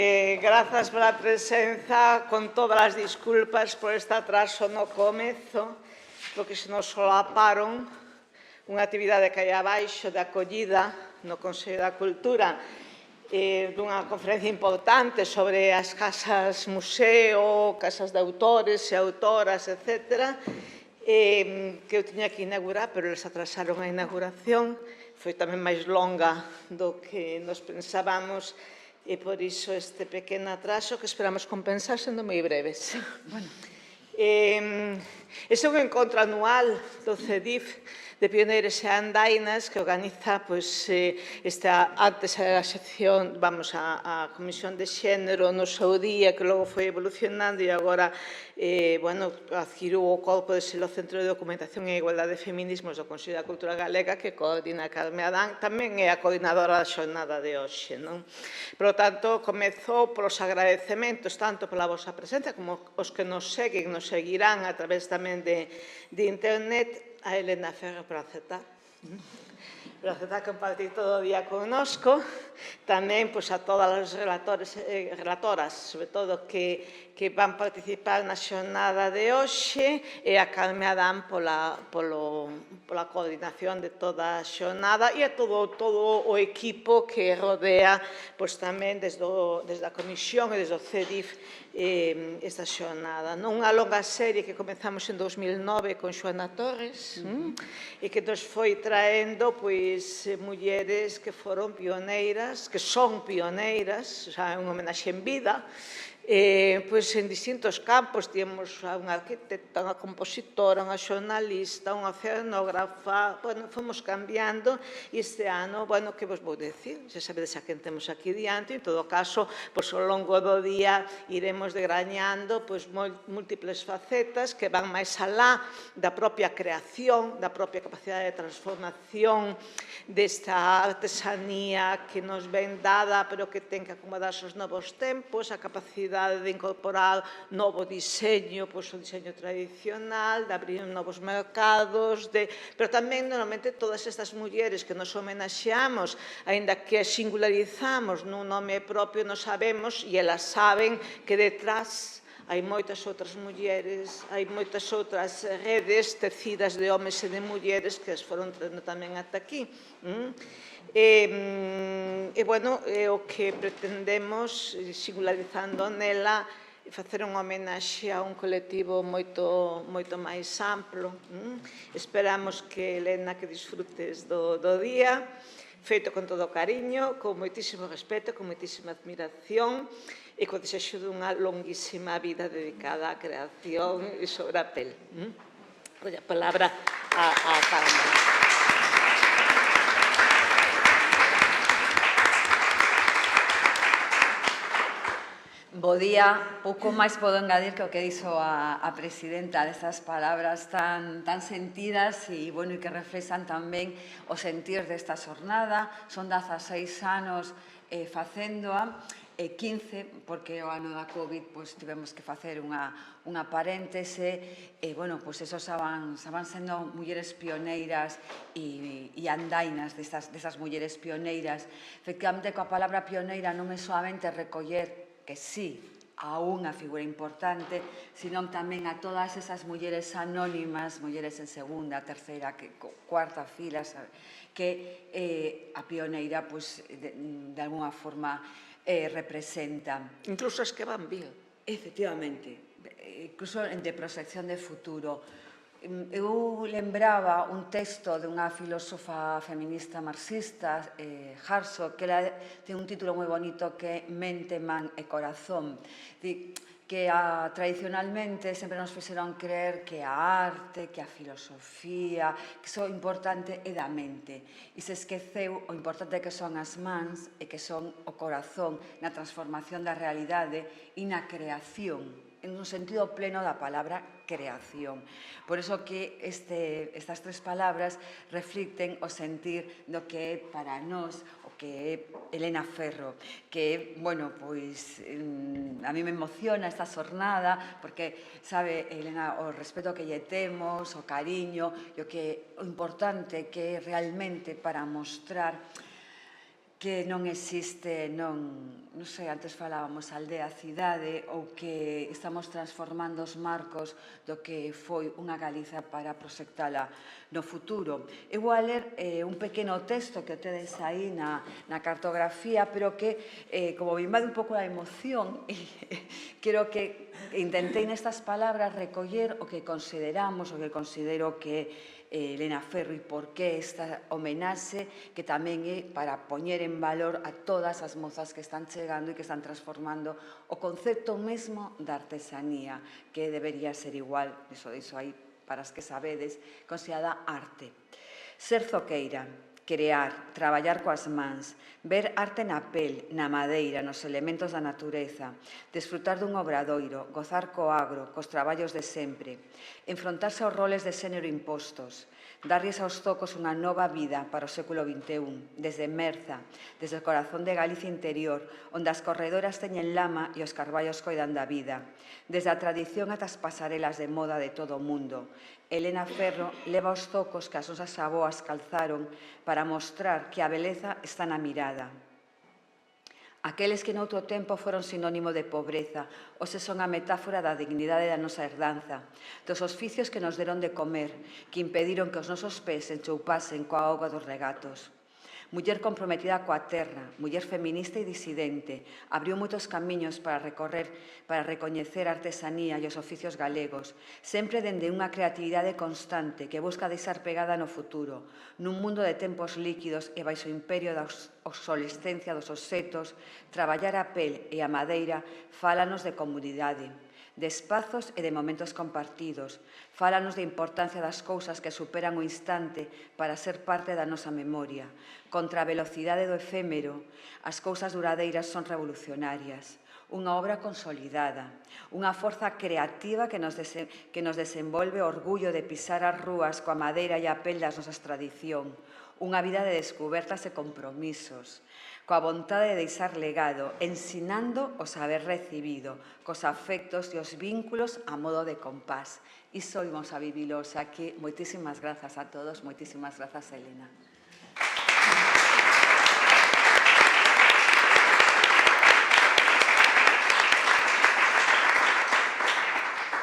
Grazas pola presenza, con todas as disculpas por este atraso no comezo, porque se nos solaparon unha actividade que hai abaixo de acollida no Consello da Cultura dunha conferencia importante sobre as casas museo, casas de autores e autoras, etc., que eu tiña que inaugurar, pero eles atrasaron a inauguración, foi tamén máis longa do que nos pensábamos, e por iso este pequeno atraso que esperamos compensar sendo moi breves. Ese é un encontro anual do CEDIF de pioneiros e andainas que organiza antes a sección, a Comisión de Xénero no seu día, que logo foi evolucionando e agora adquiriu o corpo de ser o Centro de Documentación e Igualdade de Feminismos do Consello da Cultura Galega, que coordina Carme Adán, tamén é a coordinadora da xornada de hoxe. Por lo tanto, comezou polos agradecementos tanto pola vosa presencia como os que nos seguen, nos seguirán a través tamén de internet, a Elena Ferro por aceptar. Por aceptar compartir todo o día connosco, tamén a todas as relatores e relatoras, sobre todo, que van participar na xornada de hoxe, e a Carme Adán pola coordinación de toda a xornada e a todo o equipo que rodea tamén desde a Comisión e desde o CEDIF esta xornada. Unha longa serie que comezamos en 2009 con Xoana Torres e que nos foi traendo mulleres que foron pioneiras, que son pioneiras, é unha homenaxe en vida, en distintos campos. Temos unha arquitecta, unha compositora, unha xornalista, unha oceanógrafa, fomos cambiando, e este ano, que vos vou dicir? Xa sabedes a quen temos aquí diante, en todo caso, ao longo do día iremos degrañando múltiples facetas que van máis alá da propia creación, da propia capacidade de transformación desta artesanía que nos ven dada, pero que ten que acomodarse aos novos tempos, a capacidade de incorporar novo diseño, o diseño tradicional, de abrir novos mercados, pero tamén, normalmente, todas estas mulleres que nos homenaxeamos, aínda que as singularizamos nun nome propio, non sabemos, e elas saben, que detrás hai moitas outras mulleres, hai moitas outras redes tecidas de homes e de mulleres que as foron traendo tamén ata aquí. O que pretendemos, singularizando nela, facer unha homenaxe a un colectivo moito máis amplo. Esperamos que, Elena, que disfrutes do día, feito con todo o cariño, con moitísimo respeto, con moitísima admiración, e co desexo dunha longuísima vida dedicada á creación e sobre a pel. Doy a palabra a Carmen. Bo día, pouco máis podo engadir que o que dixo a presidenta destas palabras tan sentidas e que reflexan tamén o sentir desta xornada. Son 16 anos facéndoa, 15, porque o ano da COVID tivemos que facer unha paréntese, esos xa van sendo mulleres pioneiras e andainas destas mulleres pioneiras. Efectivamente, coa palabra pioneira non é soamente recoller que sí a unha figura importante, senón tamén a todas esas mulleres anónimas, mulleres en segunda, terceira, cuarta fila, que a pioneira, de alguna forma, representa. Incluso as que van vir. Efectivamente, incluso de proxección de futuro. Eu lembraba un texto dunha filósofa feminista marxista, Harso, que ten un título moi bonito que é Mente, Man e Corazón, que tradicionalmente sempre nos fixeron creer que a arte, que a filosofía, que o importante é da mente, e se esqueceu o importante que son as mans e que son o corazón na transformación da realidade e na creación, en un sentido pleno da palabra creación. Por iso que estas tres palabras reflicten o sentir do que é para nós o que é Elena Ferro, que, a mí me emociona esta xornada, porque, sabe, Elena, o respeto que lle temos, o cariño, e o importante que é realmente para mostrar que non existe, non sei, antes falábamos aldea, cidade, ou que estamos transformando os marcos do que foi unha Galiza para proxectala no futuro. Eu vou a ler un pequeno texto que tedes aí na cartografía, pero que, como me invade un pouco a emoción, quero que intentei nestas palabras recoller o que consideramos, o que considero que Elena Ferro e por que esta homenaxe que tamén é para poñer en valor a todas as mozas que están chegando e que están transformando o concepto mesmo da artesanía, que debería ser igual, iso aí para as que sabedes, considerada arte. Ser zoqueira, crear, traballar coas mans, ver arte na pel, na madeira, nos elementos da natureza, desfrutar dun obradoiro, gozar co agro, cos traballos de sempre, enfrontarse aos roles de xénero impostos, darlles aos zocos unha nova vida para o século XXI, desde Merza, desde o corazón de Galicia interior, onde as corredoras teñen lama e os carballos coidan da vida, desde a tradición ata as pasarelas de moda de todo o mundo. Elena Ferro leva os zocos que as nosas avoas calzaron para mostrar que a beleza está na mirada. Aqueles que noutro tempo foron sinónimo de pobreza, hoxe son a metáfora da dignidade da nosa herdanza, dos oficios que nos deron de comer, que impediron que os nosos pés se enchoupasen coa auga dos regatos. Muller comprometida coa terra, muller feminista e disidente, abriu moitos camiños para recorrer, para recoñecer a artesanía e os oficios galegos, sempre dende unha creatividade constante que busca deixar pegada no futuro, nun mundo de tempos líquidos e baixo o imperio da obsolescencia dos obxetos, traballar a pel e a madeira fálanos de comunidade, de espazos e de momentos compartidos, fálanos de importancia das cousas que superan o instante para ser parte da nosa memoria. Contra a velocidade do efémero, as cousas duradeiras son revolucionarias. Unha obra consolidada, unha forza creativa que nos desenvolve o orgullo de pisar as rúas coa madeira e a pel das nosas tradición, unha vida de descubertas e compromisos, coa vontade de deixar legado, ensinando o saber recibido, cos afectos e os vínculos a modo de compás. Iso imos a vivilo, xa que moitísimas grazas a todos, moitísimas grazas, Elena.